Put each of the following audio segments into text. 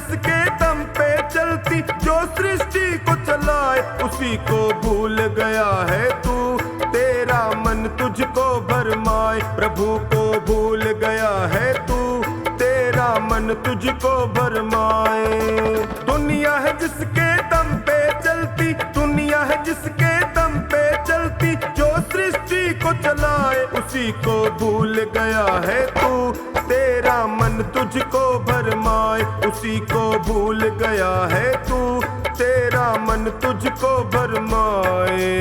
जिसके दम पे चलती, जो सृष्टि को चलाए उसी को भूल गया है तू। तेरा मन तुझको भरमाए, प्रभु को भूल गया है तू। तेरा मन तुझको भरमाए। दुनिया है जिसके दम पे चलती, दुनिया है जिसके दम पे चलती, जो सृष्टि को चलाए उसी को भूल गया है तू। तेरा मन तुझको भरमाए, उसी को भूल गया है तू। तेरा मन तुझको भरमाए।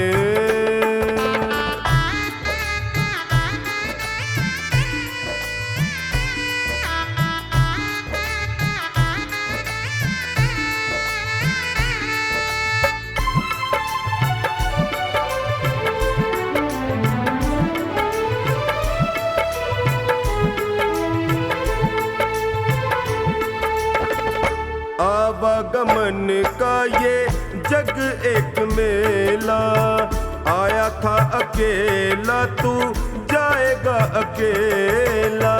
आवागमन का ये जग एक मेला, आया था अकेला तू जाएगा अकेला।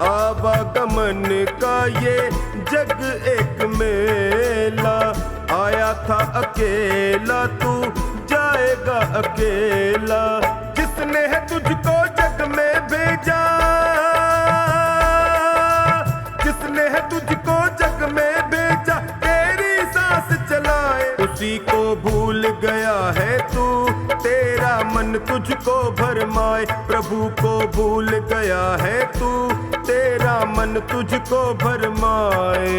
आवागमन का ये जग एक मेला, आया था अकेला तू जाएगा अकेला। जिसने है तुझको जग में भेजा, जिसने है तुझको जग में भेजा, तेरी सांस चलाए उसी को भूल गया है तू। तेरा मन तुझको भरमाए, प्रभु को भूल गया है तू। तेरा मन तुझको भरमाए।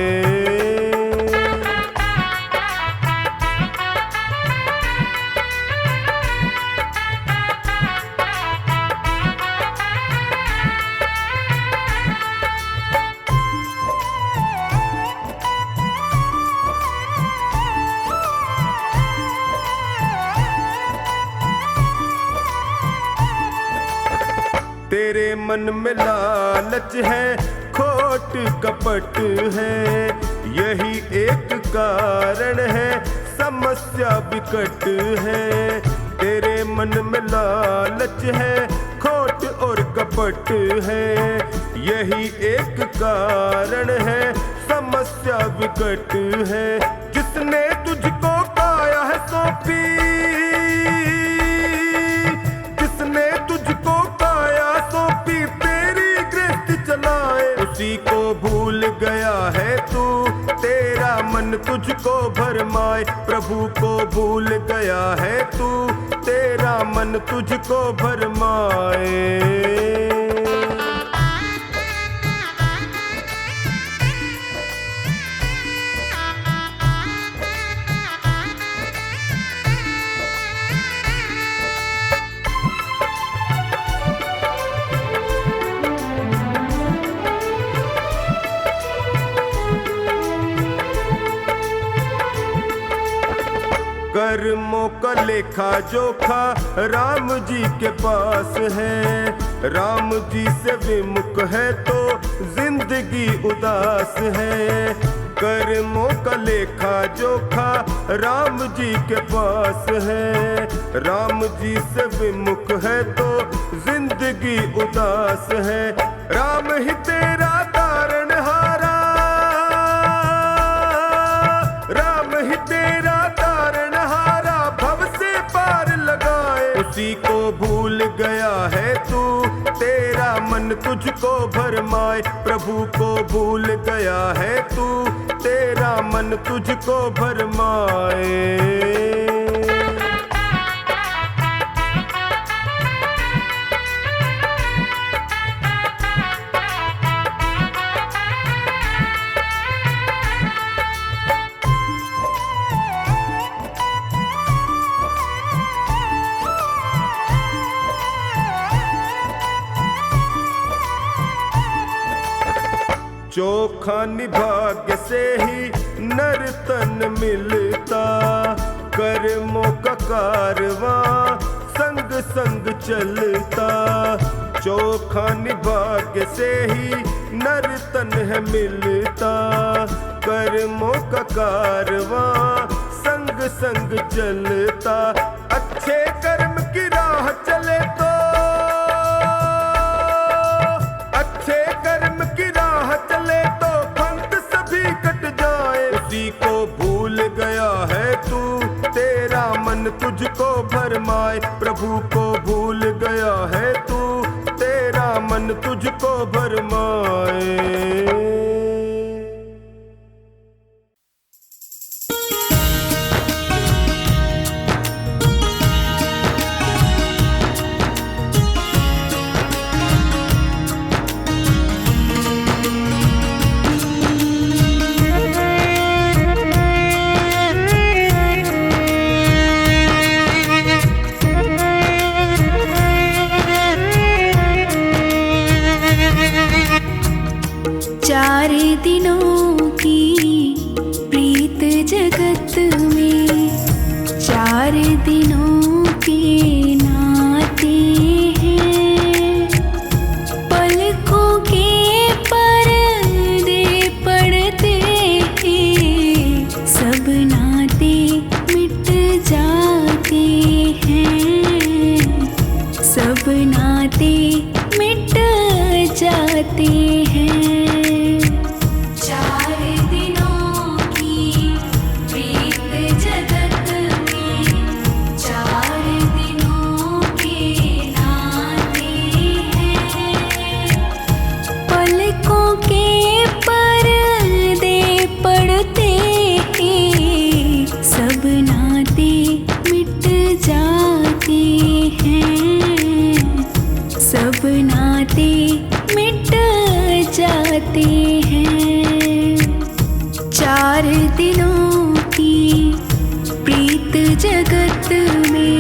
तेरे मन में लालच है, खोट कपट है, यही एक कारण है, समस्या विकट है। तेरे मन में लालच है, खोट और कपट है, यही एक कारण है, समस्या विकट है। जिसने तुझको काया है सौंपी, जिसने तुझको सौंपी, तेरी गृहस्थी चलाए उसी को भूल गया है तू। तेरा मन तुझको भरमाए, प्रभु को भूल गया है तू। तेरा मन तुझको भरमाए। कर्मों का लेखा जोखा राम जी के पास है। राम जी से विमुख है तो जिंदगी उदास है। कर्मों का लेखा जोखा राम जी के पास है। राम जी से विमुख है तो जिंदगी उदास है। राम ही तेरा तारणहारा, राम ही तेरा तारणहारा, भव से पार लगाए उसी को भूल गया है तू। तेरा मन तुझको भरमाए, प्रभु को भूल गया है तू। तेरा मन तुझको भरमाए। चोखा निभाग्य से ही नर्तन मिलता। कर्मों का कारवां संग संग चलता। चोखा निभाग्य से ही नर्तन है मिलता। कर्मों का कारवां संग संग चलता। अच्छे कर्म की राह चले तो, अच्छे कर्म की राह चले तो पंथ सभी कट जाए गया है तू, तेरा मन तुझको भरमाए। प्रभु को भूल गया है तू, तेरा मन तुझको भरमाए। चार दिनों की प्रीत जगत में, चार दिनों के नाते हैं। पलकों के पर्दे पड़ते हैं, सब नाते मिट जाते हैं, सब नाते मिट जाते हैं। सब नाते मिट जाते हैं। चार दिनों की प्रीत जगत में।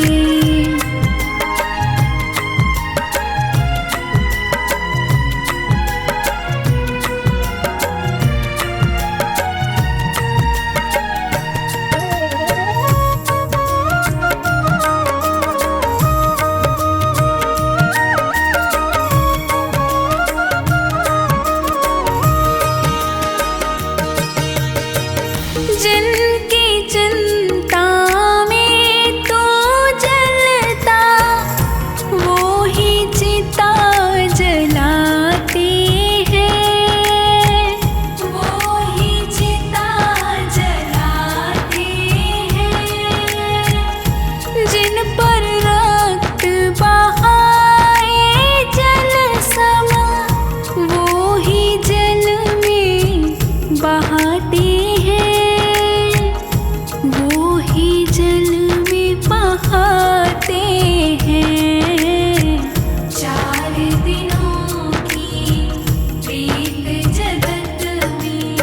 जिनकी चिंता में तो जलता, वो ही चिता जलाते हैं, वो ही चिता जलाते हैं। जिन पर रक्त बहाए जल समा, वो ही जल में बहाते हैं, वो ही जल में बहाते हैं। चार दिनों की प्रीत जगत में।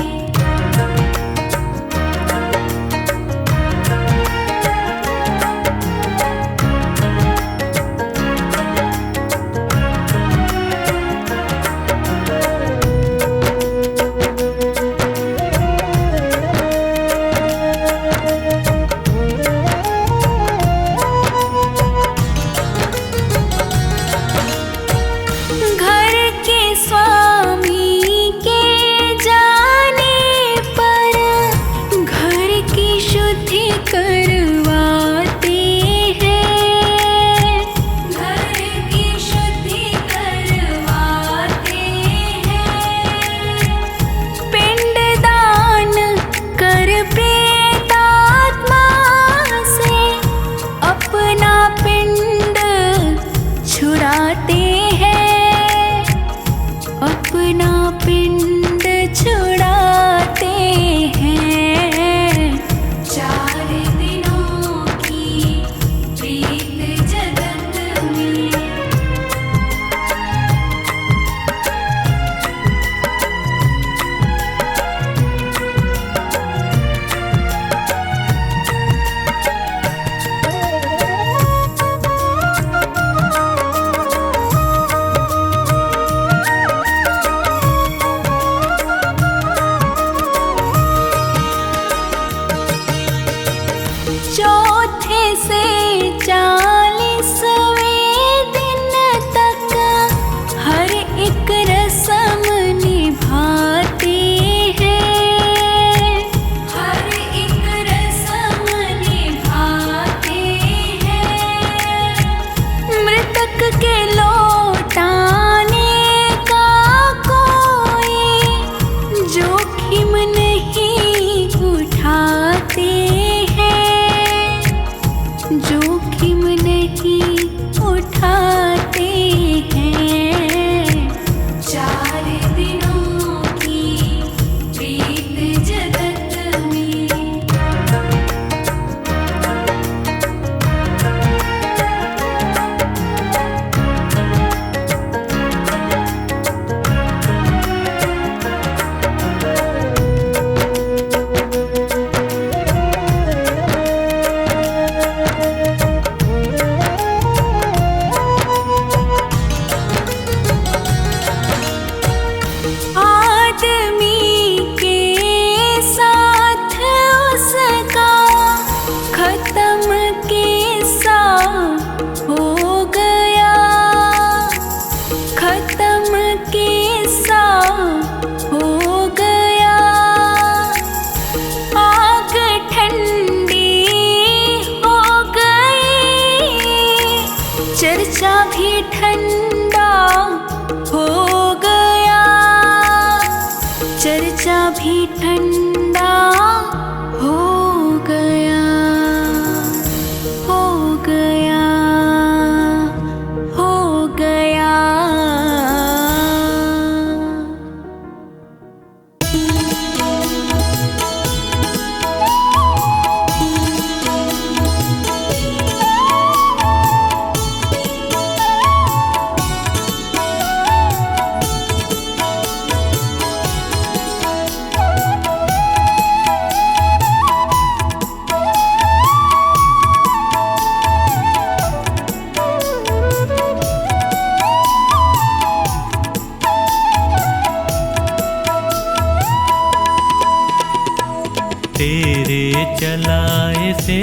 चलाए से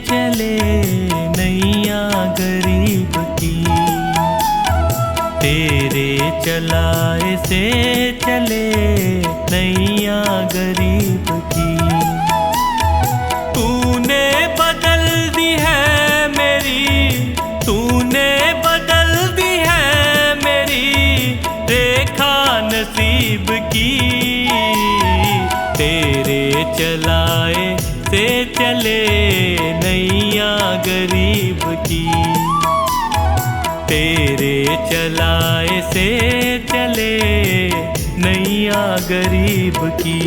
चले नैया गरीब की, तेरे चलाए से चले नैया गरीब की। तूने बदल दी है मेरी, तूने बदल दी है मेरी रेखा नसीब की, तेरे चलाए से चले नैया गरीब की, तेरे चलाए से चले नैया गरीब की।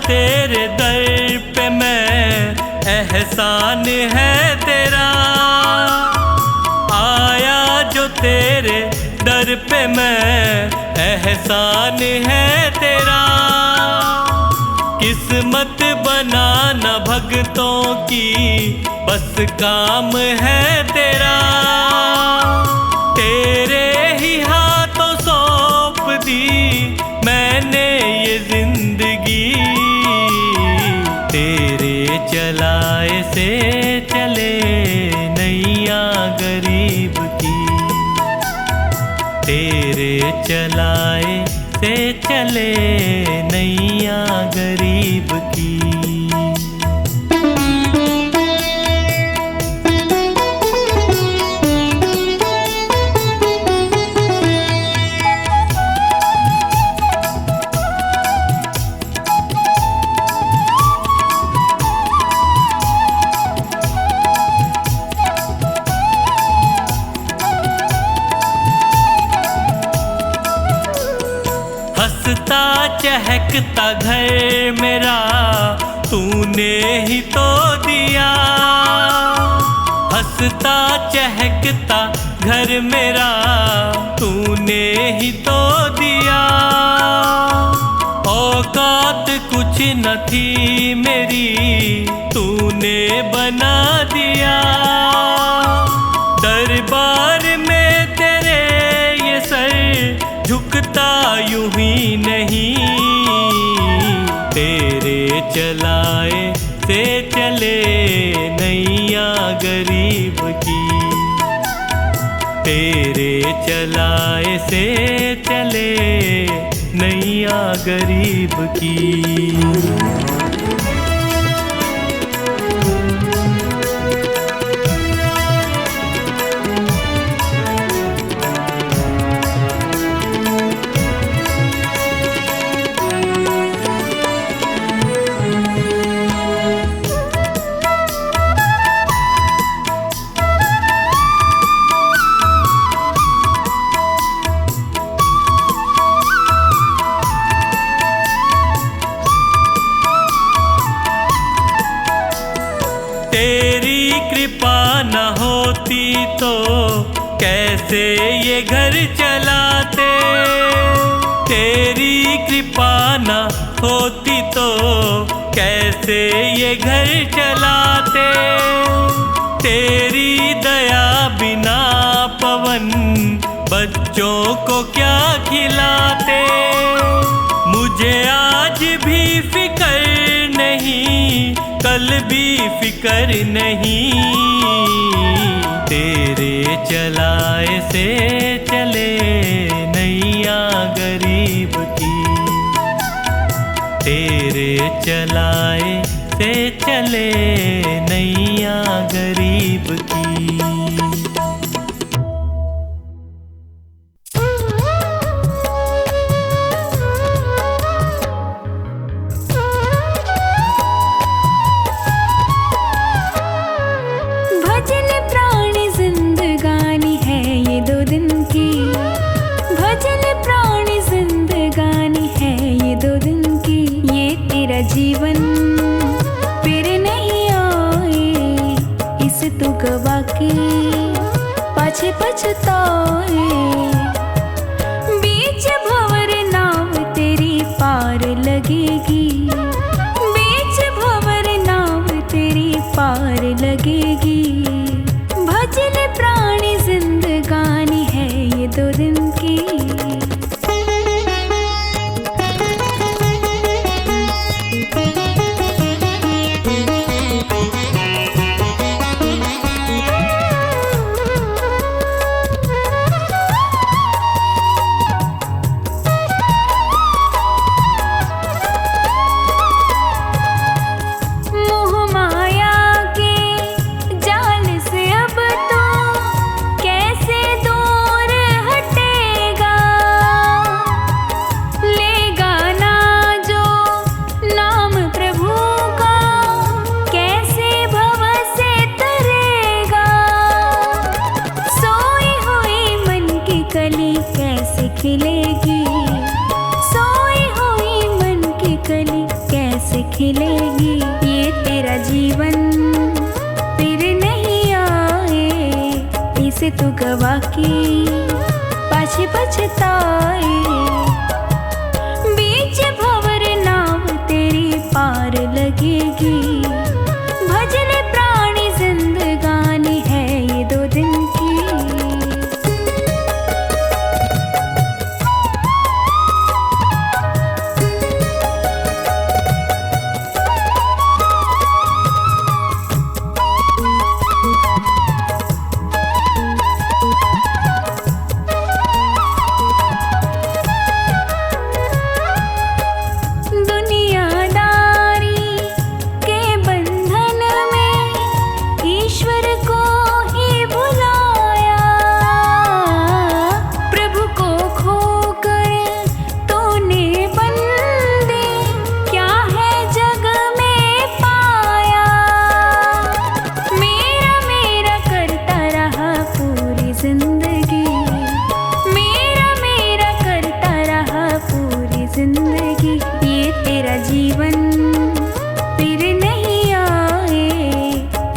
तेरे दर पे मैं एहसान है तेरा, आया जो तेरे दर पे मैं एहसान है तेरा। किस्मत बनाना भक्तों की बस काम है तेरा, तेरे ही हाथों सौंप दी मैंने ये जिंदगी, तेरे चलाए से चले नैया गरीब की, तेरे चलाए से चले नैया गरीब की। हंसता चहकता घर मेरा तूने ही तो दिया, हंसता चहकता घर मेरा तूने ही तो दिया। औकात कुछ न थी मेरी तूने बना दिया, दरबार में तेरे ये सर झुकता यूं ही नहीं, तेरे चलाए से चले नैया गरीब की, तेरे चलाए से चले नैया गरीब की। तेरी कृपा न होती तो कैसे ये घर चलाते, तेरी कृपा न होती तो कैसे ये घर चलाते, तेरी दया बिना पवन बच्चों को क्या खिलाते। मुझे आज भी फिकर नहीं कल भी फिकर नहीं, तेरे चलाए से चले नैया गरीब की, तेरे चलाए से चले नैया गरीब की। भजन प्राणी जिंदगानी है ये दो तेरा जीवन फिर नहीं आए, इसे तू गवा के पाछे पछताए। बीच भंवर नाव तेरी पार लगेगी, बीच भंवर नाव तेरी पार लगेगी। भजन प्राणी जिंदगानी है ये 2 दिन की। खिलेगी सोई हुई मन की कली कैसे खिलेगी। ये तेरा जीवन फिर नहीं आए, इसे तू गवा के पाछे पछताए। बीच भंवर नाव तेरी पार लगेगी। भजन प्राणी जिंदगानी है ये 2 दिन की।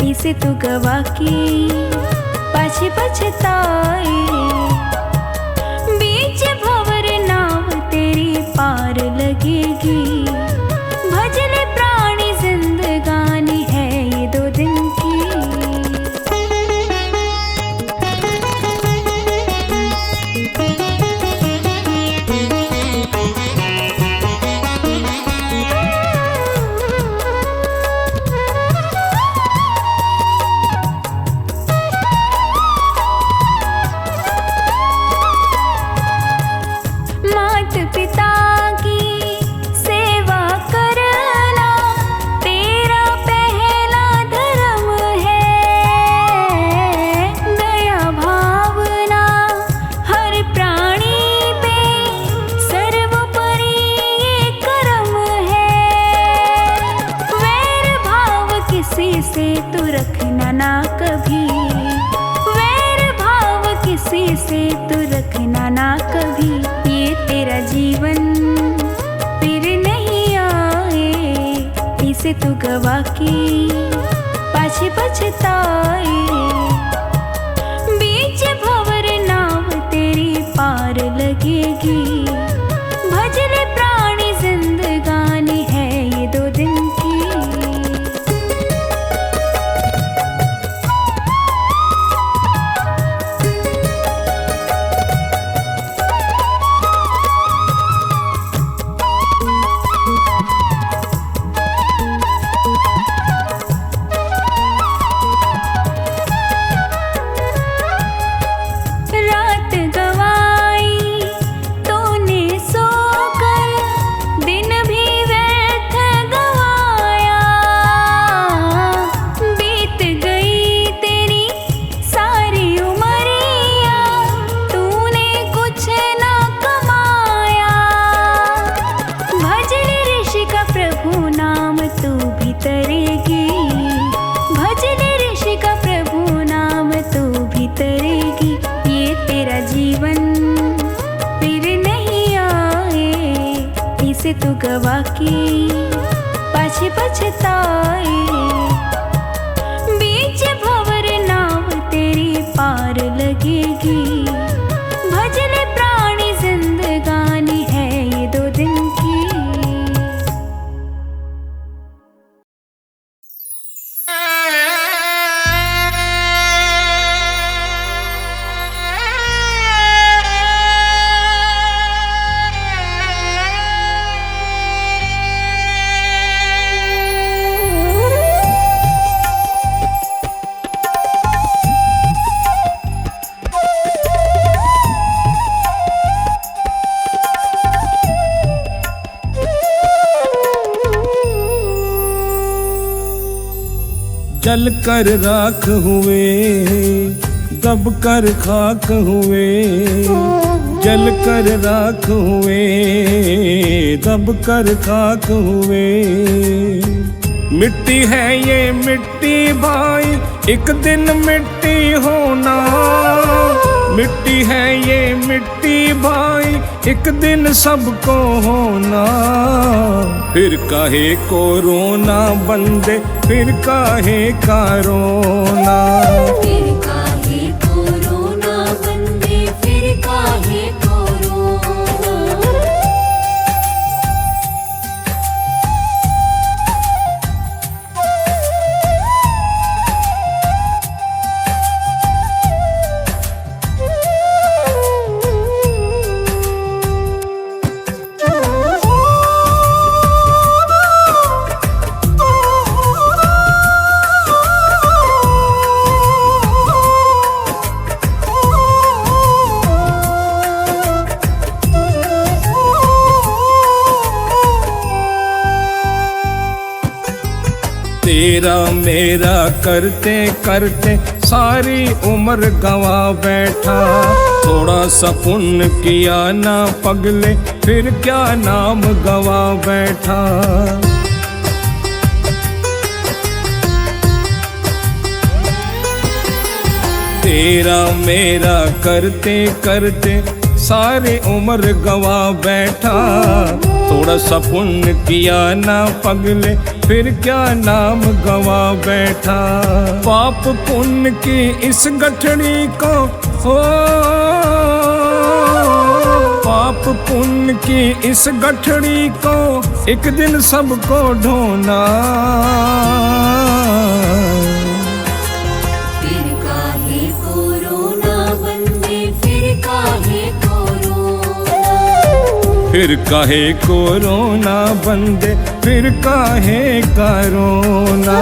इसे तू गवा के पाछे पछताए। बीच भंवर नाव तेरी पार लगेगी। भजन प्राणी जिंदगानी है ये 2 दिन की। पिता की सेवा करना तेरा पहला धर्म है। दया भावना हर प्राणी पे सर्वोपरि ये कर्म है। वैर भाव किसी से तू रखना ना कभी, वैर भाव किसी से तू रखना ना कभी। ये तेरा जीवन फिर नहीं आए, इसे तू गवा के पाछे पछताए। बीच भंवर नाव तेरी पार लगेगी। भजन प्राणी जिंदगानी है ये 2 दिन की। तू गवा के पाछे पछताए। बीच भंवर नाव तेरी पार लगेगी, भजले प्राणी जिंदगानी है ये 2 दिन की। जल कर राख हुए, दब कर खाक हुए, जल कर राख हुए, दब कर खाक हुए। मिट्टी है ये मिट्टी भाई, एक दिन मिट्टी होना। मिट्टी है ये मिट्टी भाई, एक दिन सबको होना। फिर काहे को रोना बंदे, फिर काहे का रोना। फिर काहे को रोना बंदे, फिर काहे को रोना। तेरा मेरा करते करते सारी उम्र गवा बैठा। थोड़ा सा पुण्य किया ना पगले, फिर क्या नाम गवा बैठा। तेरा मेरा करते करते सारी उम्र गवा बैठा। थोड़ा सा पुण्य किया ना पगले, फिर क्या नाम गवा बैठा। पाप पुण्य की इस गठड़ी को हो, पाप पुण्य की इस गठड़ी को एक दिन सबको ढोना। फिर काहे को रोना बंदे, फिर काहे को रोना। फिर काहे को रोना बंदे, फिर काहे का रोना।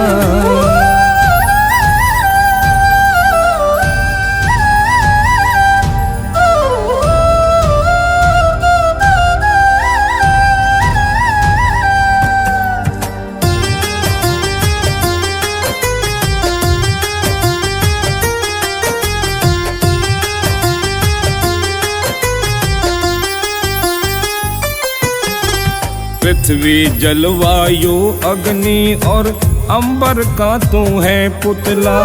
पृथ्वी जलवायु अग्नि और अंबर का तू है पुतला।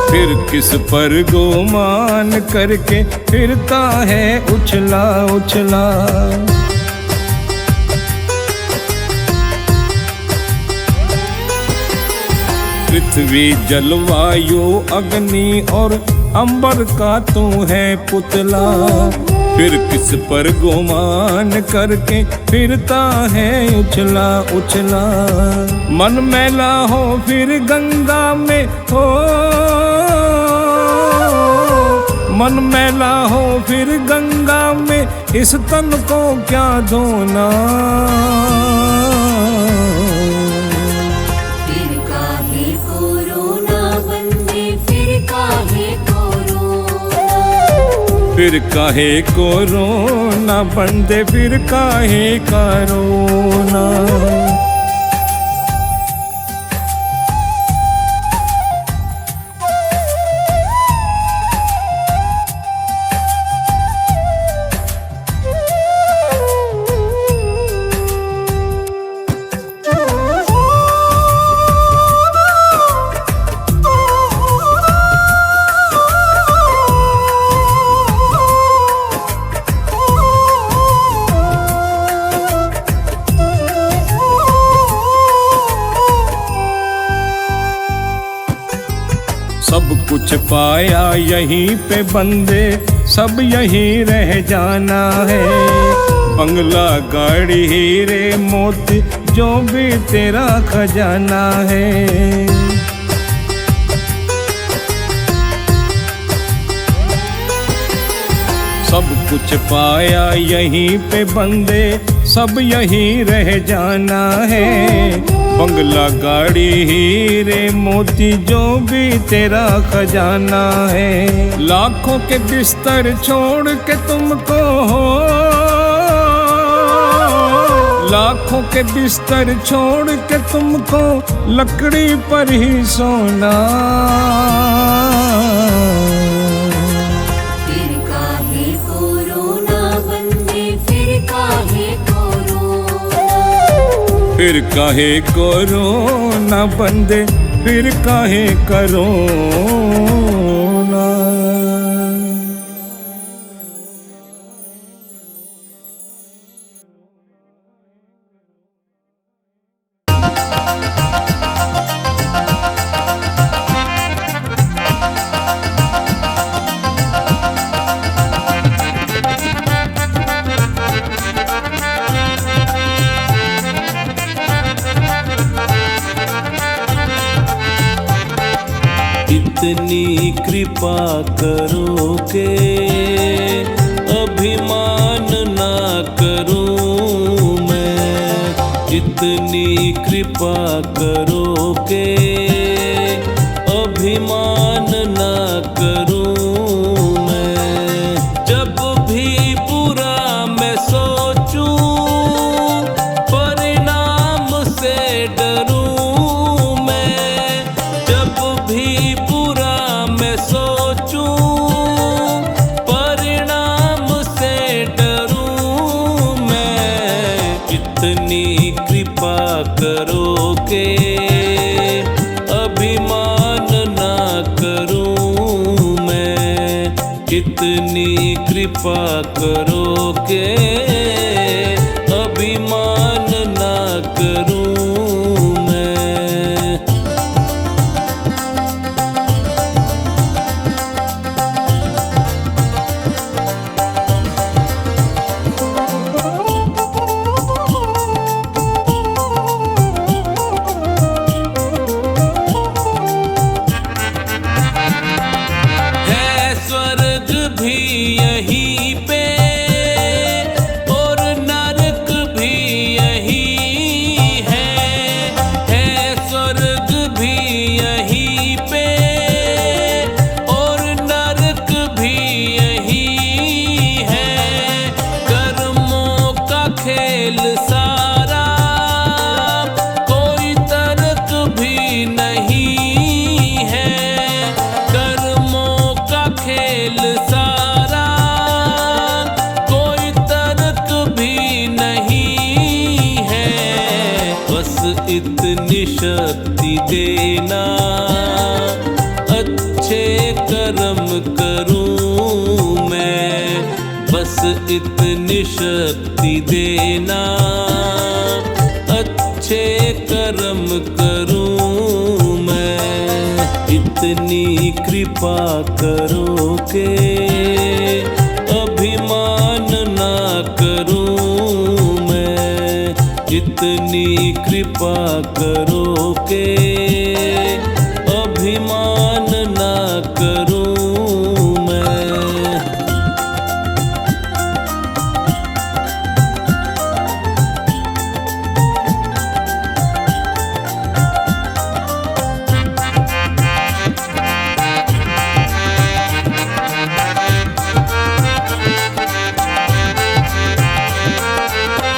फिर किस पर गुमान करके फिरता है उछला उछला। पृथ्वी जलवायु अग्नि और अंबर का तू है पुतला। फिर किस पर गुमान करके फिरता है उछला उछला। मन मैला हो फिर गंगा में हो, मन मैला हो फिर गंगा में, इस तन को क्या धोना। फिर काहे को रोना बंदे, फिर काहे को रोना। फिर काहे को रोना बंदे, फिर काहे का रोना। कुछ पाया यहीं पे बंदे, सब यहीं रह जाना है। बंगला गाड़ी हीरे मोती जो भी तेरा खजाना है। सब कुछ पाया यहीं पे बंदे, सब यहीं रह जाना है। बंगला गाड़ी हीरे मोती जो भी तेरा खजाना है। लाखों के बिस्तर छोड़ के तुमको, लाखों के बिस्तर छोड़ के तुमको लकड़ी पर ही सोना। फिर काहे कोरोना बंदे, फिर काहे कोरोना, फिर काहे कोरोना बंदे, फिर काहे करोना। इतनी कृपा करो के अभिमान ना करूं मैं। इतनी कृपा करो के अभिमान ना करूं मैं। जब भी बुरा मैं सोचूं परिणाम से डरूं मैं। जब भी बुरा मैं सोचूं परिणाम से डरूं मैं। इतनी कृपा करो के अभिमान ना करूं मैं। इतनी कृपा करो के अभिमान ना करूं मैं। है स्वर्ग भी यहीं पे और नरक भी यहीं है स्वर्ग भी यहीं पे और नरक भी यहीं है। कर्मों का खेल सारा कोई तर्क भी नहीं है। कर्मों का खेल सारा कोई तर्क भी नहीं है। बस इतनी शक्ति देना अच्छे कर्म करूं मैं। बस इतनी शक्ति देना अच्छे कर्म करूं मैं। इतनी कृपा करो के अभिमान ना करूं मैं। इतनी कृपा करो के अभिमान ना करूं मैं।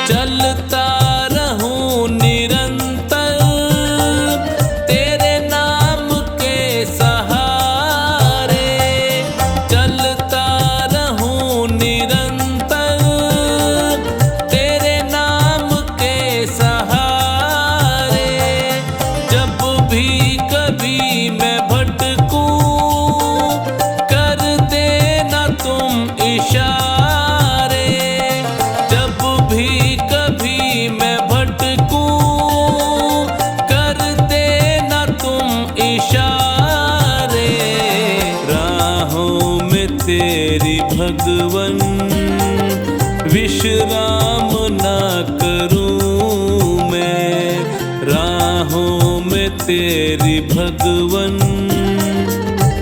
चलता रहूं निरंतर तेरे नाम के सहारे। भगवन विश्राम ना करूं मैं, राहों में तेरी भगवन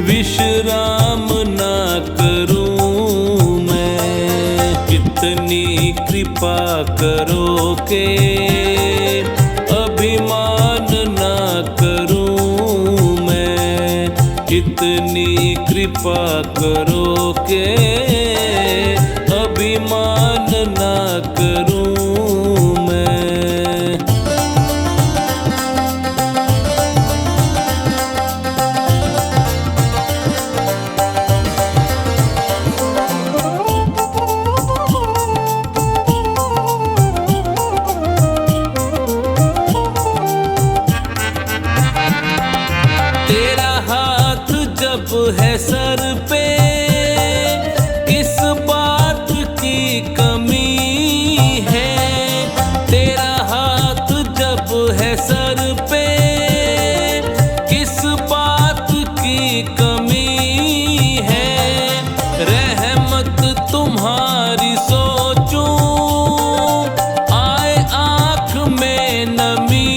विश्राम ना करूं मैं। कितनी कृपा करो के अभिमान ना करूं मैं, कितनी कृपा करो के अभिमान ना करूं मैं। तेरा हाथ जब है सर पे, किस बात की कमी है। तेरा हाथ जब है सर पे, किस बात की कमी है। रहमत तुम्हारी सोचूं, आए आँख में नमी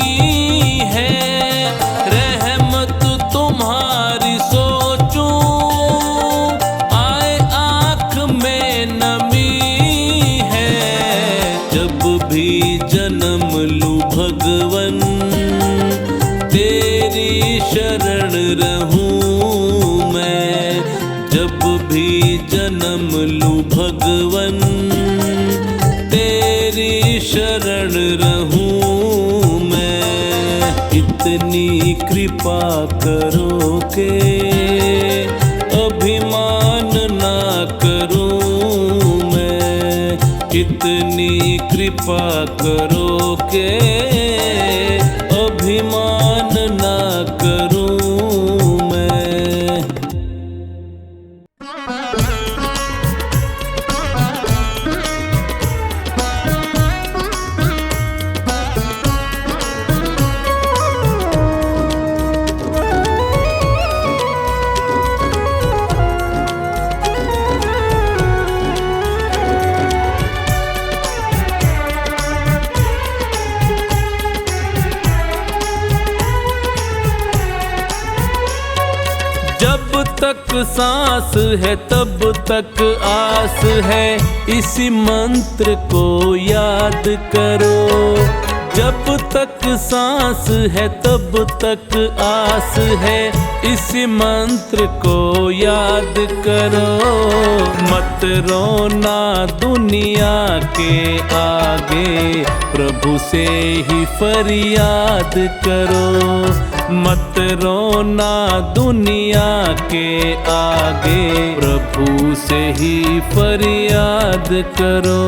है। रहमत तुम्हारी सोचूं, आए आँख में नमी है। जब भी जन्म लूं भगवन, तेरी शरण रहूं मैं। जब भी जन्म लूं भगवन, तेरी शरण रहूं मैं। इतनी कृपा करो के अभिमान ना करूं मैं, इतनी कृपा करो के अभिमान ना करूं मैं। जब तक सांस है तब तक आस है, इसी मंत्र को याद करो। जब तक सांस है तब तक आस है, इसी मंत्र को याद करो। मत रोना दुनिया के आगे, प्रभु से ही फरियाद करो। मत रोना दुनिया के आगे, प्रभु से ही फरियाद करो।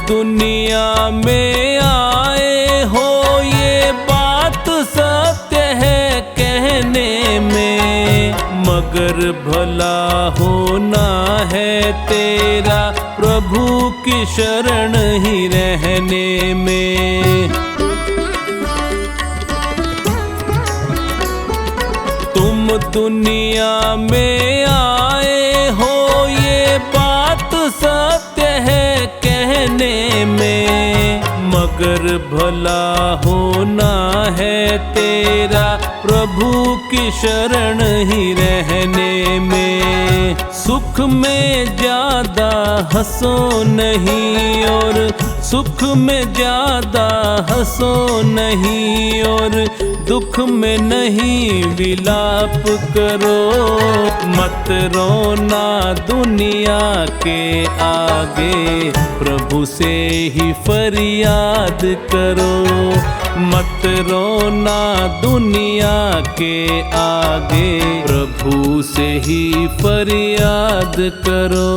दुनिया में आए हो ये बात सत्य है कहने में, मगर भला होना है तेरा प्रभु की शरण ही रहने में। तुम दुनिया में आए हो ये बात सत्य है कहने में, मगर भला होना है तेरा प्रभु की शरण ही रहने में। सुख में ज्यादा हंसो नहीं और सुख में ज्यादा हंसो नहीं, और दुख में नहीं विलाप करो। मत रोना दुनिया के आगे, प्रभु से ही फरियाद करो। मत रोना दुनिया के आगे, प्रभु से ही फरियाद करो।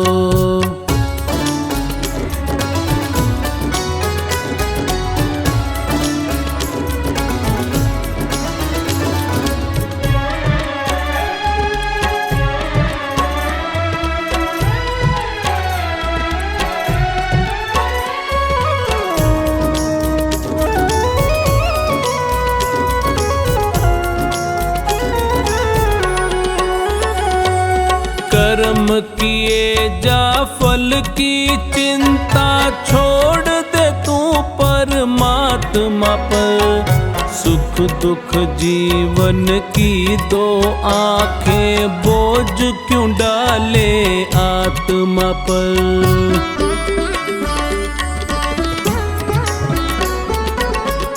किए जा फल की चिंता, छोड़ दे तू परमात्मा पर। सुख दुख जीवन की दो आंखें, बोझ क्यों डाले आत्मा पर।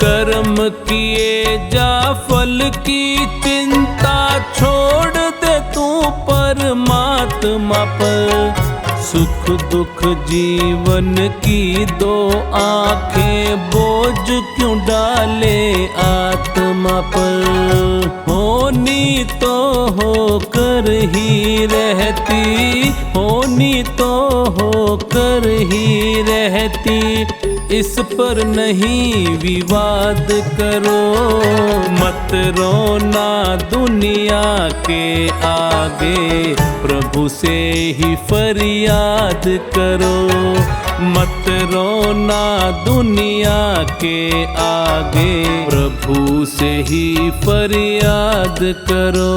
कर्म किए जा फल की चिंता, छोड़ दे तू परमात्मा पर। सुख दुख जीवन की दो आंखें, बोझ क्यों डाले आत्मा पर। होनी तो होकर ही रहती, होनी तो होकर ही रहती, इस पर नहीं विवाद करो। मत रोना दुनिया के आगे, प्रभु से ही फरियाद करो। मत रोना दुनिया के आगे, प्रभु से ही फरियाद करो।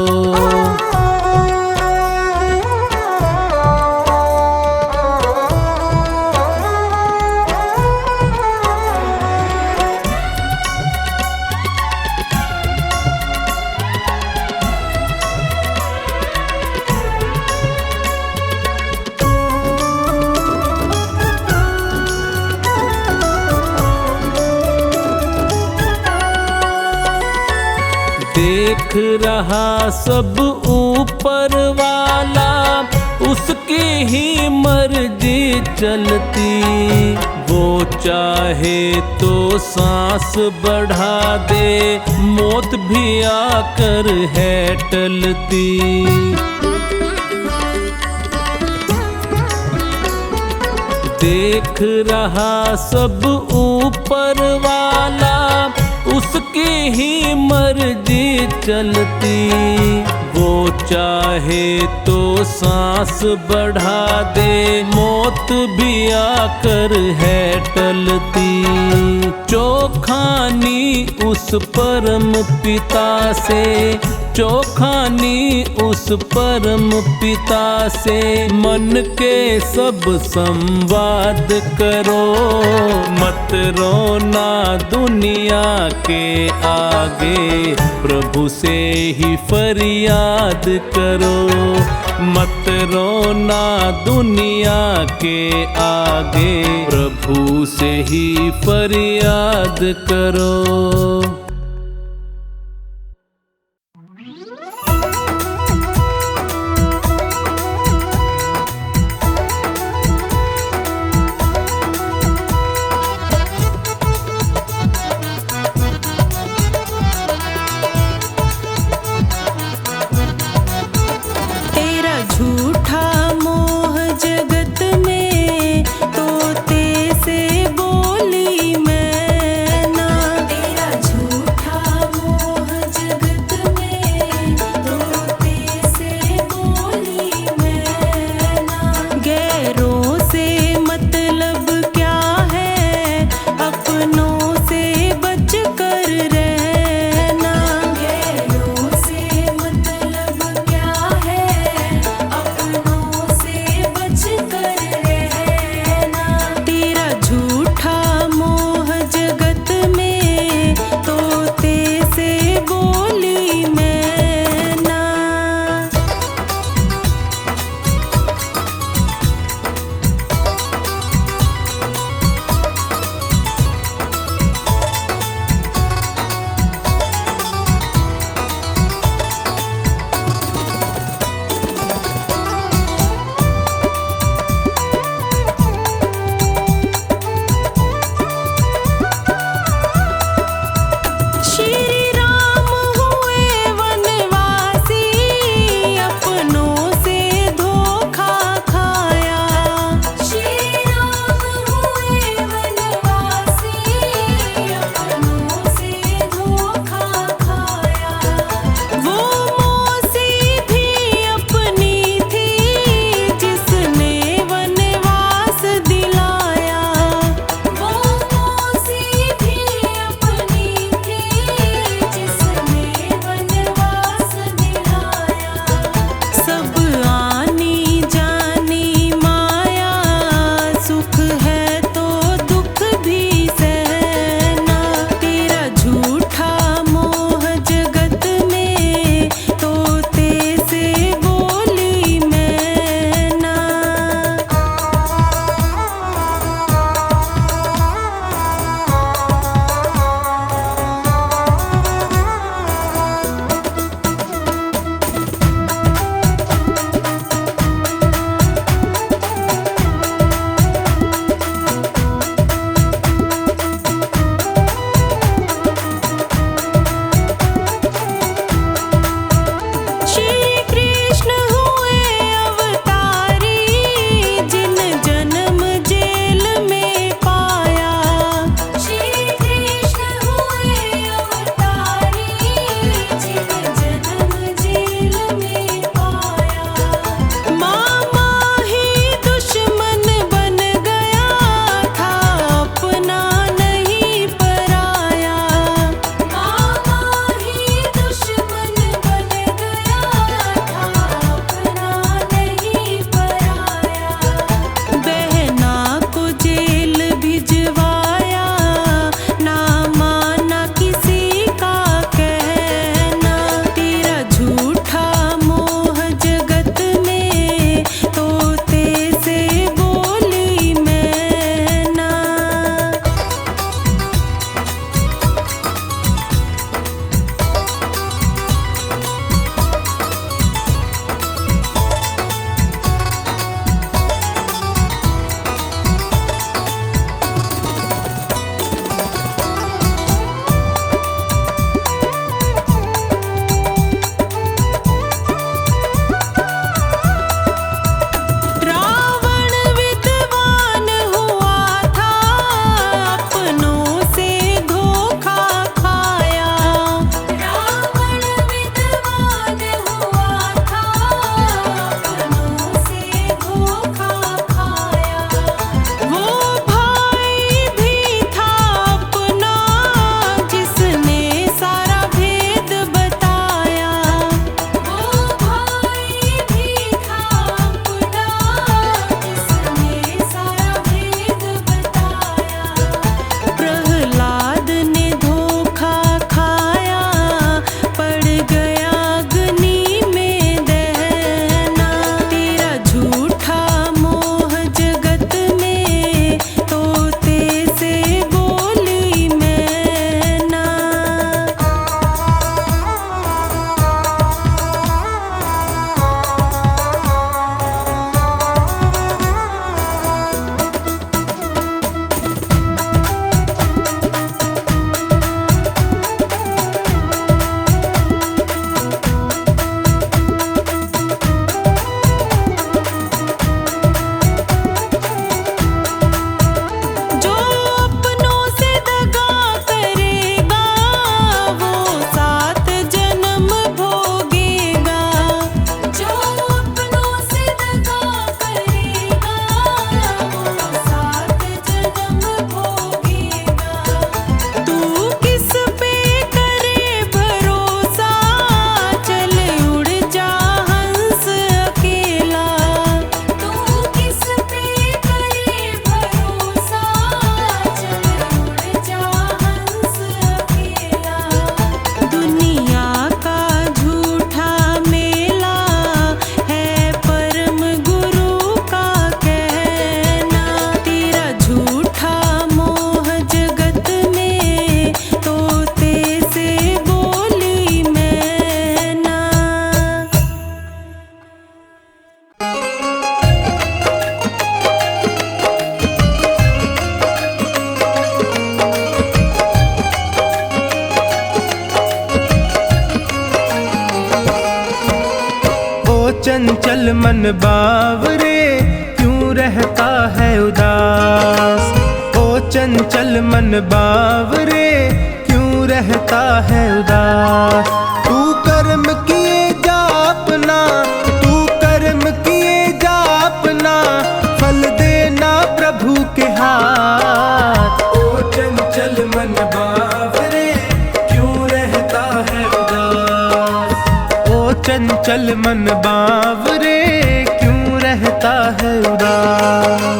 देख रहा सब ऊपर वाला, उसकी ही मर्जी चलती। वो चाहे तो सांस बढ़ा दे, मौत भी आकर है टलती। देख रहा सब ऊपर वाला, उसकी ही मर्जी चलती। वो चाहे तो सांस बढ़ा दे, मौत भी आकर है टलती। चौखानी उस परम पिता से, चौखानी उस परम पिता से, मन के सब संवाद करो। मत रोना दुनिया के आगे, प्रभु से ही फरियाद करो। मत रोना दुनिया के आगे, प्रभु से ही फरियाद करो। चंचल मन बावरे क्यों रहता है उदास। ओ चंचल मन बावरे क्यों रहता है उदास। तू कर्म किए जा अपना, तू कर्म किए जा अपना, फल देना प्रभु के हाथ। ओ चंचल मन बावरे क्यों रहता है उदास। ओ चंचल मन बावरे क्यों रहता है उदास।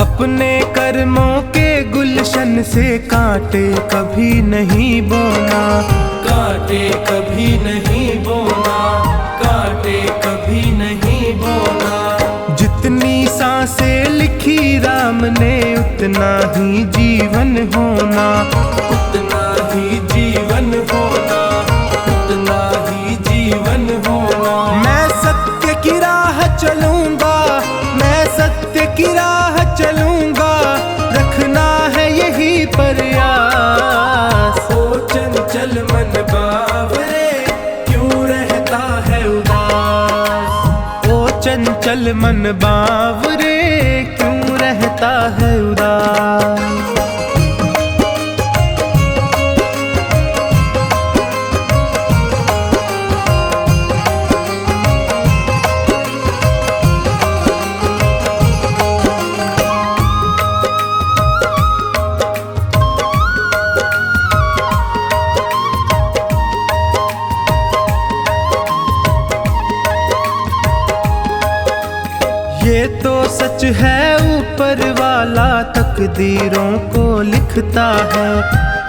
अपने कर्मों के गुलशन से कांटे कभी नहीं बोना, कांटे कभी नहीं बोना, कांटे कभी नहीं बोना। जितनी सांसें लिखी राम ने उतना ही जीवन होना, उतना ही जीवन होना, उतना ही जीवन होना। मैं सत्य की राह चलूंगा, मैं सत्य की राह चलूंगा, रखना है यही प्रयास। ओ चंचल मन बावरे क्यों रहता है उदास। ओ चंचल मन बावरे क्यों रहता है उदास। ये तो सच है ऊपर वाला तकदीरों को लिखता है,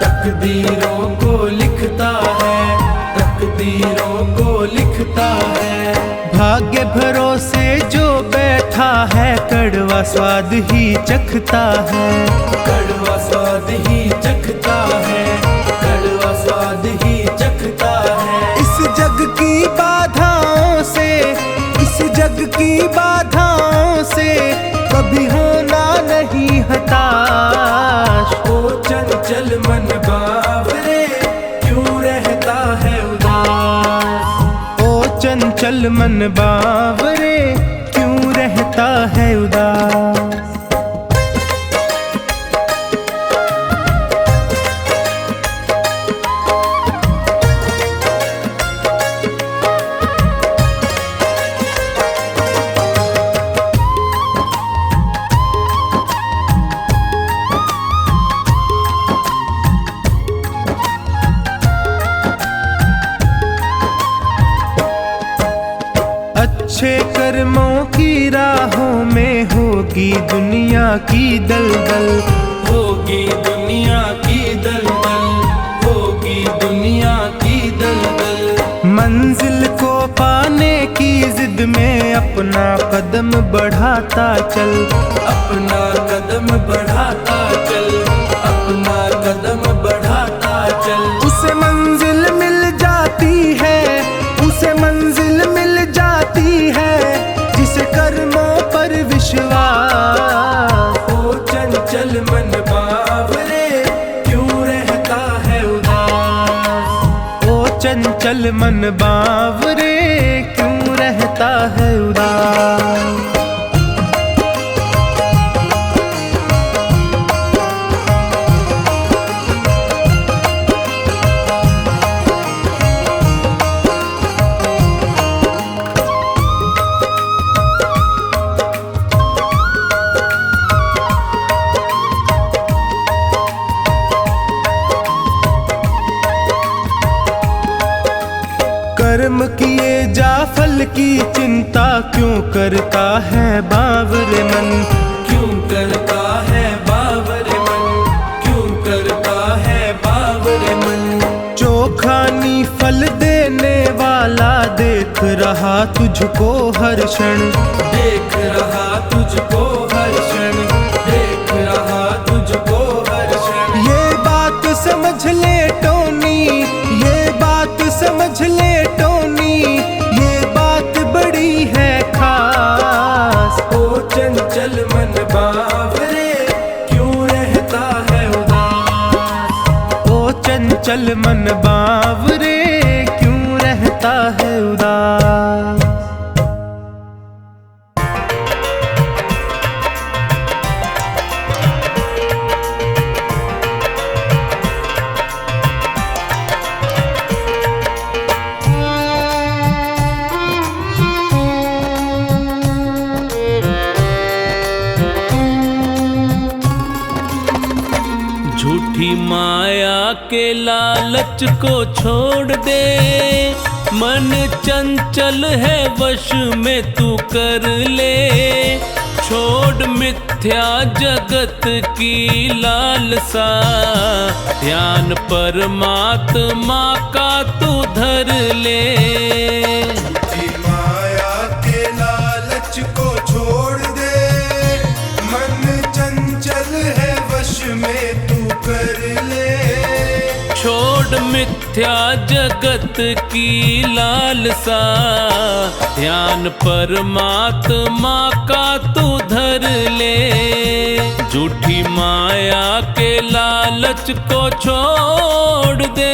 तकदीरों को लिखता है, तकदीरों को लिखता है। भाग्य भरोसे जो बैठा है कड़वा स्वाद ही चखता है, कड़वा स्वाद ही चखता है, कड़वा स्वाद ही चखता है। इस जग की बाधाओं से, इस जग की बाधाओं से कभी होना नहीं हताश। ओ चंचल मन बावरे क्यों रहता है उदास। ओ चंचल मन बावरे क्यों रहता है उदास। अच्छे कर्मों की राहों में होगी दुनिया की दलदल, होगी दुनिया की दलदल, होगी दुनिया की दलदल। मंजिल को पाने की जिद में अपना कदम बढ़ाता चल, अपना कदम बढ़ाता चल, अपना कदम बढ़ाता चल। उसे मंजिल मिल जाती है, उसे मंजिल मिल जाती है जिसे कर्मों पर विश्वास। ओ चंचल मन बावरे क्यों रहता है उदास। ओ चंचल मन बावरे क्यों रहता है उदास। कर्म किए जा फल की चिंता क्यों करता है बावरे मन, क्यों करता है बावरे मन, क्यों करता है बावरे मन। चोखानी फल देने वाला देख रहा तुझको हर क्षण, देख रहा तुझको हर क्षण, देख चंचल मन बावरे क्यों रहता है उदास। झूठी माया के लालच को छोड़ दे, मन चंचल है वश में तू कर ले। छोड़ मिथ्या जगत की लालसा, ध्यान परमात्मा का तू धर ले। माया के लालच को छोड़ दे, मन चंचल है वश में तू कर ले। छोड़ मिथ्या जगत की लालसा, ध्यान परमात्मा का तू धर ले। झूठी माया के लालच को छोड़ दे।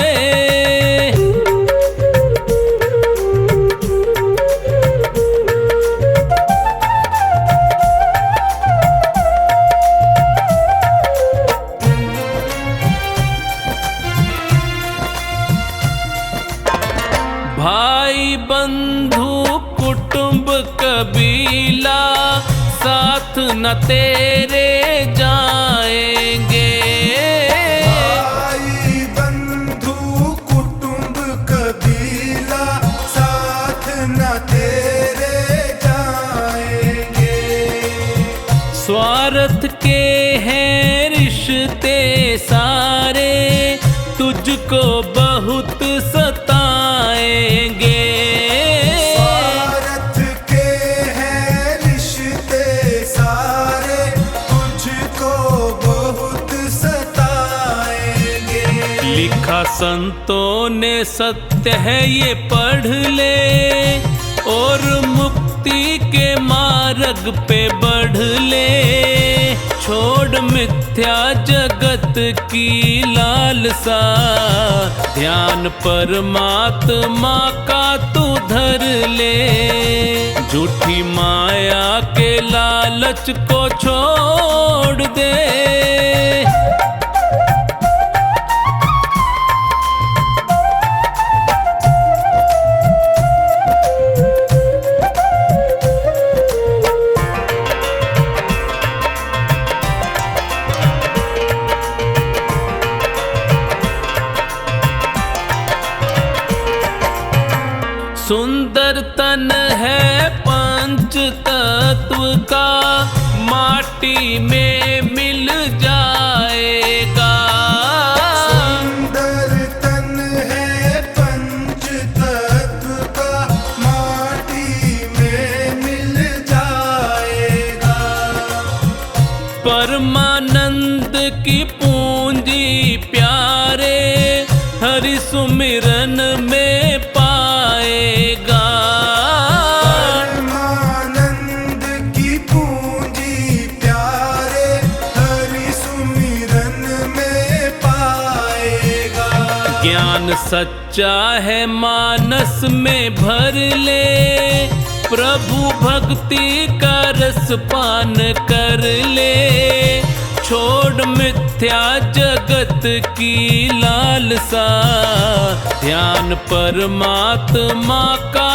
भाई बंधु कुटुंब कबीला साथ न तेरे जाएंगे। भाई बंधु कुटुंब कबीला साथ न तेरे जाएंगे। स्वार्थ के हैं रिश्ते सारे, तुझको बहुत सताएंगे। स्वार्थ के हैं रिश्ते सारे, तुझको बहुत सताएंगे। लिखा संतों ने सत्य है ये पढ़ ले, और मुक्ति के मार्ग पे बढ़ ले। छोड़ मिथ्या जगत की लालसा, ध्यान परमात्मा का तू धर ले। झूठी माया के लालच को छोड़ दे। सुंदर तन है पंच तत्व का, माटी में मिल जाएगा। सुंदर तन है पंच तत्व का, माटी में मिल जाएगा। परमानंद की पूंजी प्यारे, हरि सुमिरन में पाएगा। परमानंद की पूंजी प्यारे, हरि सुमिरन में पाएगा। ज्ञान सच्चा है मानस में भर ले, प्रभु भक्ति का रस पान कर ले। छोड़ मिथ्या जगत की लालसा, ध्यान परमात्मा का